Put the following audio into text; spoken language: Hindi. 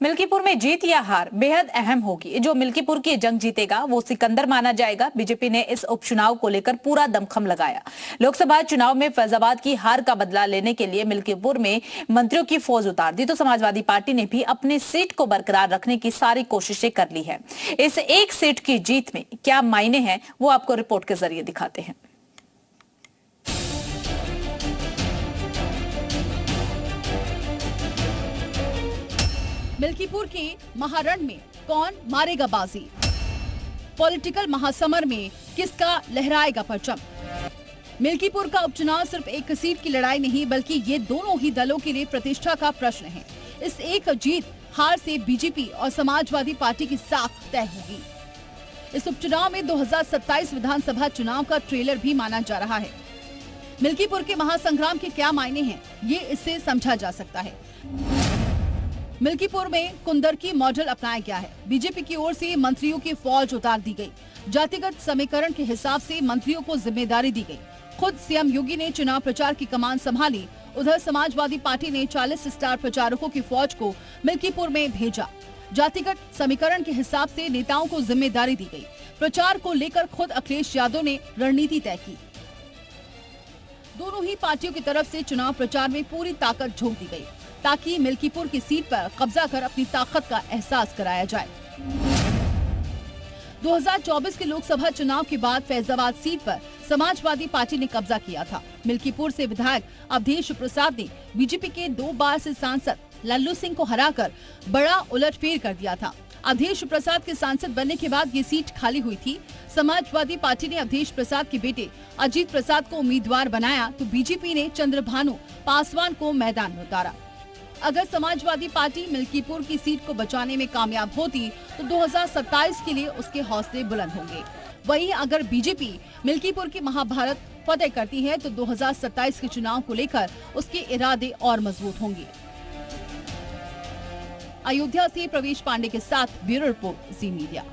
मिल्कीपुर में जीत या हार बेहद अहम होगी। जो मिल्कीपुर की जंग जीतेगा वो सिकंदर माना जाएगा। बीजेपी ने इस उपचुनाव को लेकर पूरा दमखम लगाया। लोकसभा चुनाव में फैजाबाद की हार का बदला लेने के लिए मिल्कीपुर में मंत्रियों की फौज उतार दी तो समाजवादी पार्टी ने भी अपनी सीट को बरकरार रखने की सारी कोशिशें कर ली है। इस एक सीट की जीत में क्या मायने हैं वो आपको रिपोर्ट के जरिए दिखाते हैं। मिल्कीपुर के महारण में कौन मारेगा बाजी? पॉलिटिकल महासमर में किसका लहराएगा परचम? मिल्कीपुर का उपचुनाव सिर्फ एक सीट की लड़ाई नहीं बल्कि ये दोनों ही दलों के लिए प्रतिष्ठा का प्रश्न है। इस एक जीत हार से बीजेपी और समाजवादी पार्टी की साख तय होगी। इस उपचुनाव में 2027 विधानसभा चुनाव का ट्रेलर भी माना जा रहा है। मिल्कीपुर के महासंग्राम के क्या मायने हैं, ये इससे समझा जा सकता है। मिल्कीपुर में कुंदरकी मॉडल अपनाया गया है। बीजेपी की ओर से मंत्रियों की फौज उतार दी गई। जातिगत समीकरण के हिसाब से मंत्रियों को जिम्मेदारी दी गई। खुद सीएम योगी ने चुनाव प्रचार की कमान संभाली। उधर समाजवादी पार्टी ने 40 स्टार प्रचारकों की फौज को मिल्कीपुर में भेजा। जातिगत समीकरण के हिसाब से नेताओं को जिम्मेदारी दी गई। प्रचार को लेकर खुद अखिलेश यादव ने रणनीति तय की। दोनों ही पार्टियों की तरफ से चुनाव प्रचार में पूरी ताकत झोंक दी गई ताकि मिल्कीपुर की सीट पर कब्जा कर अपनी ताकत का एहसास कराया जाए। 2024 के लोकसभा चुनाव के बाद फैजाबाद सीट पर समाजवादी पार्टी ने कब्जा किया था। मिल्कीपुर से विधायक अवधेश प्रसाद ने बीजेपी के 2 बार से सांसद लल्लू सिंह को हराकर बड़ा उलटफेर कर दिया था। अवधेश प्रसाद के सांसद बनने के बाद ये सीट खाली हुई थी। समाजवादी पार्टी ने अवधेश प्रसाद के बेटे अजीत प्रसाद को उम्मीदवार बनाया तो बीजेपी ने चंद्रभानु पासवान को मैदान में उतारा। अगर समाजवादी पार्टी मिल्कीपुर की सीट को बचाने में कामयाब होती तो 2027 के लिए उसके हौसले बुलंद होंगे। वहीं अगर बीजेपी मिल्कीपुर की महाभारत फतेह करती है तो 2027 के चुनाव को लेकर उसके इरादे और मजबूत होंगे। अयोध्या से प्रवेश पांडे के साथ ब्यूरो रिपोर्ट जी मीडिया।